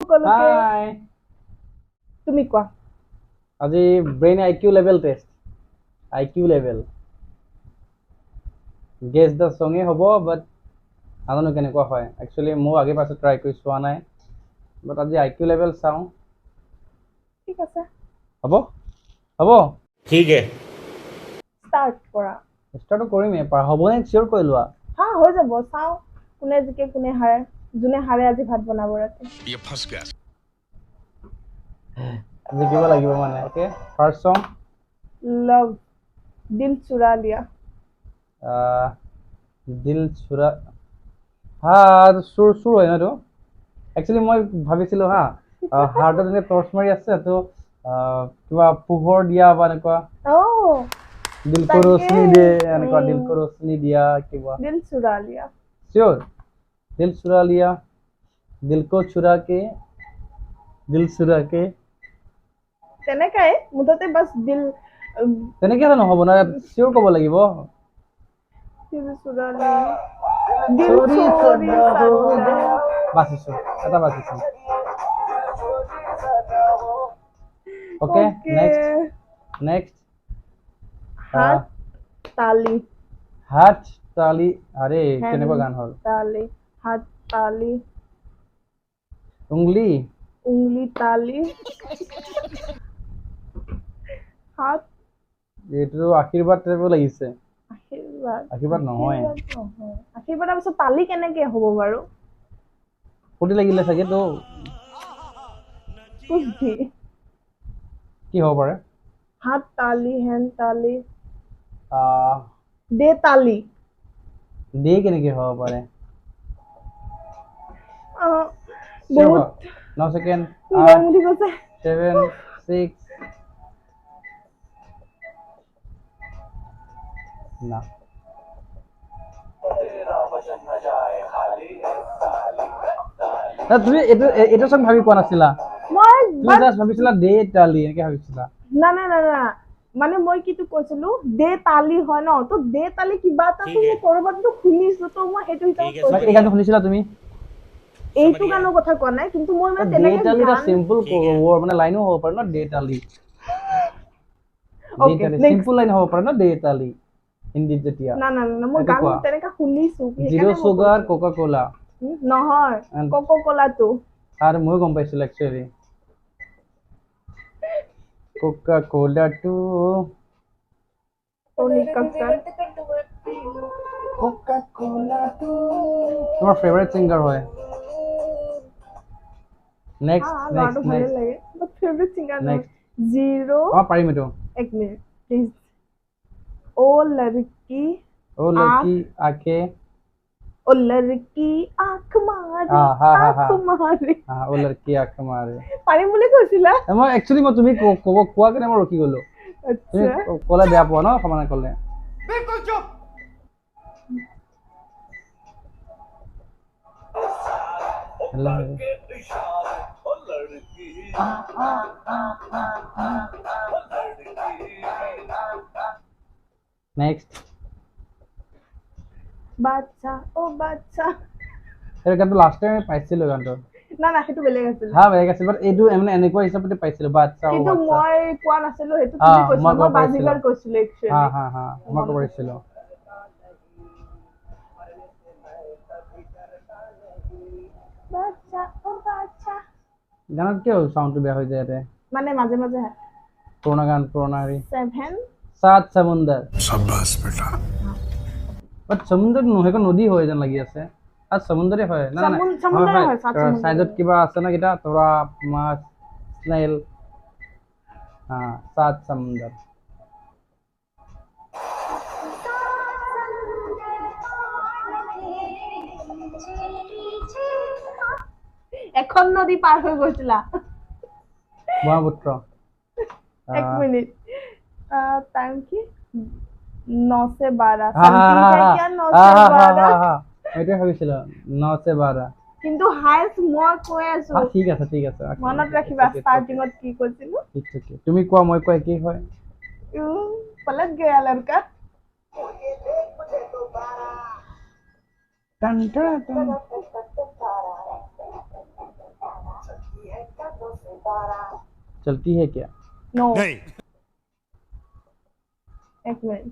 হাই তুমি কোৱা আজি brain IQ level test IQ level guess the সঙে হ'ব বাট নাজানো কেনেকুৱা হয় একচুৱেলি মই আগে পাছে ট্ৰাই কৰি চোৱা নাই বাট আজি আইকিউ লেভেল চাওঁ ঠিক আছে হ'ব হ'ব ठीक है ষ্টাৰ্ট কৰা ষ্টাৰ্টটো কৰিমেই হ'বনে চিয়'ৰ কৰি লোৱা হা হৈ যাব চাওঁ কোনে জিকে কোনে হাৰে যোনে হাৰে আজি ভাত বনাব ৰাতি জিকিব লাগিব মানে অ'কে ফাৰ্ষ্ট চং লভ দিল চুৰা লিয়া দিল চুৰা হা চুৰ চুৰ হয় ন এইটো একচুৱেলি মই ভাবিছিলোঁ হা হাৰ্টত এনে টৰ্চ মাৰি আছে তো কিবা পোহৰ দিয়া বা এনেকুৱা দিল কো रोशनी दे এনেকুৱা দিল কো रोशनी दिया কিবা দিল চুৰা লিয়া श्योर दिल चुरा लिया दिल को चुरा के दिल चुरा के তেনেকাই মুঠতে বাস দিল তেনেকে হলে নহব না চিয়ৰ ক'ব লাগিব দিল চুৰা লিয়া দিল চোৰি বাচিছো এটা বাচিছো ওকে নেক্সট হাত তালি হাত তালি আৰে কেনেকুৱা গান হ'ল তালি হাত তালি উংলি উংলি তালি হাত এইটো আশীৰ্বাদ টাইপৰ লাগিছে আশীৰ্বাদ নহয় আশীৰ্বাদৰ পিছত তালি কেনেকে হ'ব বাৰু ফুটি লাগিলে চাগে তো কুছভি কি হ'ব পাৰে হাত তালি হেন তালি আহ দে তালি দে কেনেকে হ'ব পাৰে বহুত 9 সেকেন্ড গৰম উঠি গৈছে 7 6 না তুমি এটা সং ভাবি কোৱা নাছিলা মই তুমি জাস্ট ভাবিছিলা দে তালি এনেকে ভাবিছিলা না মানে মই কিটো কৈছিলো দে তালি হয় ন তো দে তালি কিবা এটা তো কৰবাত তো শুনিছো তো মই হেতু হিচাপত এই গানটো শুনিছিলা তুমি এইটো গানৰ কথা কোৱা নাই কিন্তু মই মানে দে তেনেকে তালি এটা সিম্পল ৱৰ্ড মানে লাইনো হ'ব পাৰে ন দে তালি ওকে সিম্পল লাইন হ'ব পাৰে ন দে তালি হিন্দীত যেতিয়া না মই গান তেনেকা শুনিছো জিৰো সুগাৰ কোকা কোলা নহয় কোকা কোলাটো আৰু মই গম পাইছিলো actually Coca Cola to Coca Cola to তোমাৰ ফেভাৰিট সিঙ্গাৰ হয় নেক্সট ফেভাৰিট সিঙ্গাৰ জিৰো পাৰিম এইটো এক মিনিট প্লিজ ओ लड़की आके ओ लड़की आँख मारे ओ लड़की आँख मारे পাৰিম বুলি কৈছিলা মই একচুৱেলি মই তুমি কোৱা কাৰণে মই ৰখি গলো তুমি ক'লে বেয়া পোৱা ন সমানে ক'লে बिल्कुल चुप নেক্সট বাচ্চা ও বাচ্চা এই গানটো লাষ্ট টাইম পাইছিলো গানটো না সেইটো বেলেগ আছিল হা বেলেগ আছিল বাট এইটো মানে এনেকুৱা হিচাপতে পাইছিলো বাচ্চা ও কিন্তু বাচ্চা মই কোৱা নাছিলো সেইটো তুমি কৈছিলা মই বাজিগাৰ কৈছিলো একচুৱেলি হা মই কৰিছিলো বাচ্চা ও বাচ্চা গানত কিয় সাউন্ডটো বেয়া হৈ যায় ইয়াতে মানে মাজে মাজে পুৰণা গান পুৰণা হেৰি 7 সাত সমুন্দৰ शाबाश बेटा বাট সমুদ্ৰ নহয় এখন নদী হয় যেন লাগি আছে আৰ সমুদ্ৰে হয় না না সমুদ্ৰ হয় সাইডত কিবা আছে না কিটা তোৰা মাছ স্নেল সাত সমুন্দৰ এখন নদী পাৰ হৈ গৈছিলা ব্ৰহ্মপুত্ৰ এক মিনিট টাইম কি 9 से 12 समथिंग है क्या 9 से 12 এইটো ভাবিছিলো 9 से 12 কিন্তু হাইস্ট মই কৈ আছো ঠিক আছে মনত ৰাখিবা ষ্টাৰ্টিংত কি কৈছিলো ঠিক তুমি কোৱা মই কোৱা কি হয় पलट गया लड़का टन टन टन चलती है क्या? नो नहीं। एक मिनट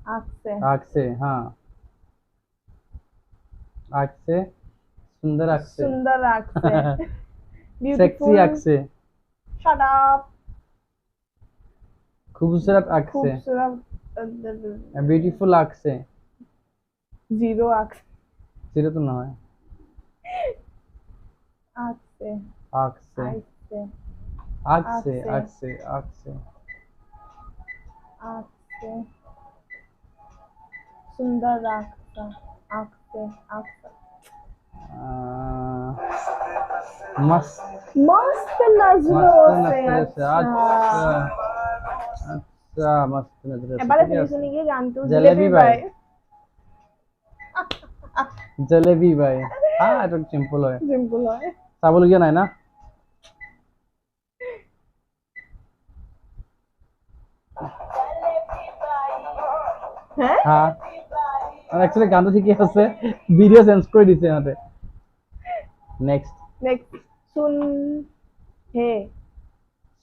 आँख से आँख से, हाँ आँख से, सुंदर आँख से, सुंदर आँख से सेक्सी ब्यूटीफुल आँख से, शट अप खूबसूरत आँख से, खूबसूरत ब्यूटीफुल आँख से, जीरो आँख जीरो तो ना है, आँख से आँख से, आँख से आँख आँख से, से। आँख से, आँख से, आँख से सुंदर आँख से आँख से मस्त मस्त नजरों मस्त से नजरों से, अच्छा अच्छा मस्त नजरों से, এবারে ঠিকে আছে। শুনি গানটো জেলেবী বাই। জেলেবী বাই, এইটো চিম্পল হয়, সিম্পল হয় চাবলগীয়া নাই না? হ্যাঁ হা একচুয়ালি গানটো ঠিকে আছে, ভিডিও চেঞ্জ কৰি দিছে সিহঁতে। নেক্সট নেক্সট सुन है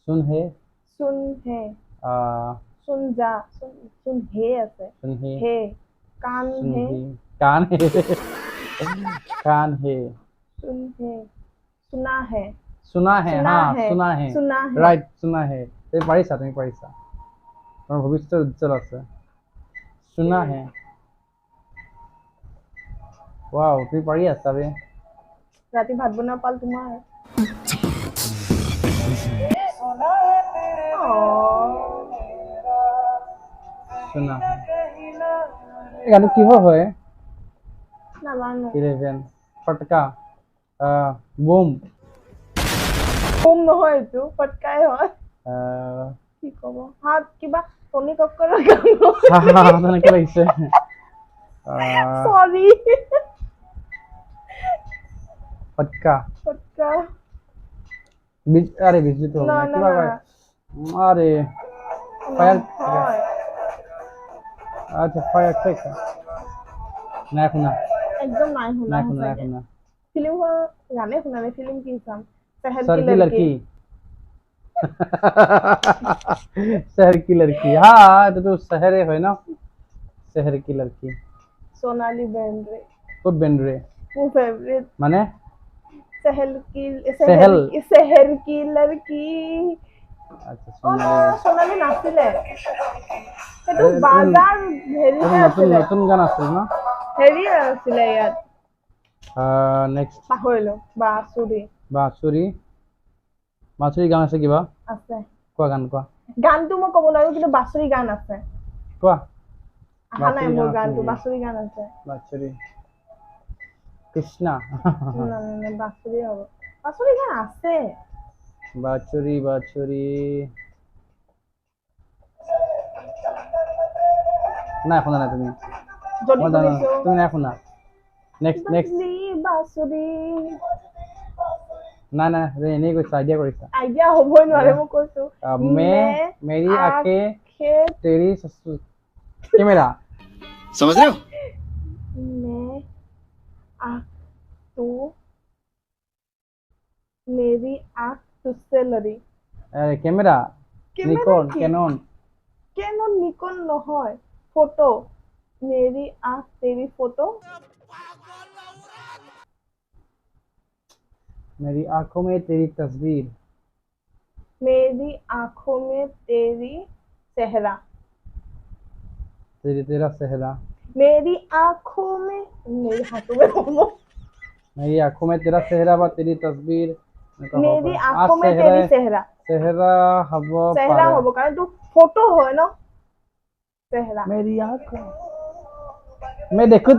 सुन है सुन है सुन जा सुन है আছে सुन है है कान सुन है है कान है कान है सुन है सुना है सुना है, हाँ सुना है, सुना है राइट सुना है। তুমি পাৰিছা তোমাৰ ভৱিষ্যত উজ্জ্বল আছে। सुना है, वाव তুমি পাৰি আছা বে। ৰাতি ভাত বনোৱা পাল তোমাৰ सुना है এই গানটো কিহৰ হয়? নাজানো 11 ফটকা বুম কম নহয় এইটো ফটকাই হয় কি কব হাত কিবা টনি কক্কৰৰ গান তেনেকে লাগিছে। সরি ফটকা ফটকা আরে বিজলি তো না, কিবা না, কয় আরে ফায়ার হয় আচ্ছা ফায়ার ঠিক না শুনা একদম নাই শুনা না শুনা না শুনা ফিল্ম গানে শুনা নাই ফিল্ম কি চাম सर की लड़की शहर की लड़की, हाँ तो शहर है ना, शहर की लड़की सोनाली बेंद्रे को बेंड्रे वो फेवरेट माने शहर सहल। की लड़की अच्छा সোণালী নাছিলে সেইটো বাজাৰ হেৰি নতুন নতুন গান আছিল ন হেৰি আছিলে ইয়াত নেক্সট পাহৰিলো বাঁচুৰি বাঁচুৰি গান আছে কিবা আছে কোৱা গান কোৱা গানটো মই ক'ব নোৱাৰো কিন্তু বাঁচুৰি গান আছে কোৱা আহা নাই মোৰ গানটো বাঁচুৰি গান আছে বাঁচুৰি কৃষ্ণা না বাঁচুৰি হ'ব বাঁচুৰি গান আছে বাঁচুৰি নাই শুনা নাই তুমি যদি মই জানো শুনিছো তুমি নাই শুনা নেক্সট বাঁচুৰি নাই নাই এনেই কৈছা আইডিয়া কৰিছা আইডিয়া হ'বই নোৱাৰে মই কৈছো मेरी आंखें आंखें तेरी कैमरा समझ रहे हो? मैं तू मेरी आँख तुझसे लड़ी अरे camera Nikon Canon Canon Nikon নহয় फोटो मेरी आँख तेरी फोटो मेरी आंखों में तेरी तस्वीर मेरी आँखों में तेरी चेहरा तेरा चेहरा मेरी आँखों में मेरे हाथों में बोलो मेरी आंखों में तेरा चेहरा व तेरी तस्वीर मेरी आँखों में तेरी चेहरा चेहरा हब चेहरा হ'ব কাৰণ তো फोटो হয় ন चेहरा मेरी आंखों मैं देखूं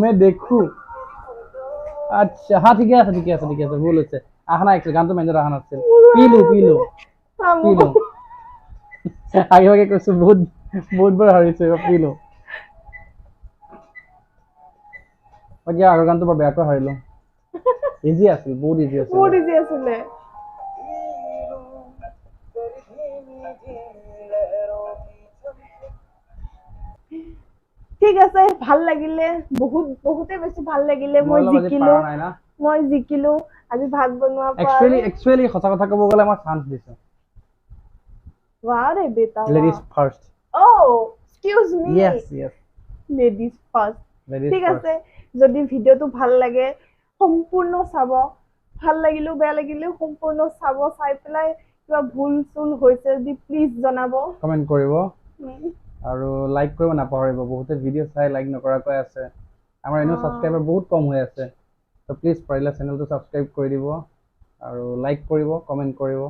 मैं देखूं अच्छा हाँ ठीक है ভুল হৈছে আহা নাই গানটো মেজৰ আহা নাছিল পিলো আগে আগে কৈছো বহুত বাৰ হাৰিছো পিলো বাকী আগৰ গানটো বৰ বেয়াকৈ হাৰিলো ইজি আছিল বহুত ইজি আছিলে ঠিক আছে ভাল লাগিলে বহুতে বেছি ভাল লাগিলে মই জিকিলো মই জিকিলো আজি ভাত বনোৱা একচুয়ালি সঁচা কথা ক'ব গ'লে মই চান্স দিছো वाह रे बेटा ladies first oh excuse me yes ladies first ladies ঠিক first আছে যদি ভিডিওটো ভাল লাগে সম্পূৰ্ণ চাব ভাল লাগিলেও বেয়া লাগিলেও সম্পূৰ্ণ চাব চাই পেলাই কিবা ভুল চুল হৈছে যদি প্লিজ জনাব কমেন্ট কৰিব আৰু লাইক কৰিব নাপাহৰিব বহুতে ভিডিও চাই লাইক নকৰাকৈ আছে আমাৰ এনেও সাবস্ক্ৰাইবাৰ বহুত কম হৈ আছে তো প্লিজ পাৰিলে চেনেলটো সাবস্ক্ৰাইব কৰি দিব আৰু লাইক কৰিব কমেন্ট কৰিব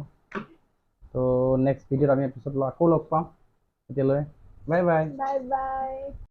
তো নেক্সট ভিডিওত আমি এপিসোড আকৌ লগ পাম এতিয়ালৈ বাই বাই বাই বাই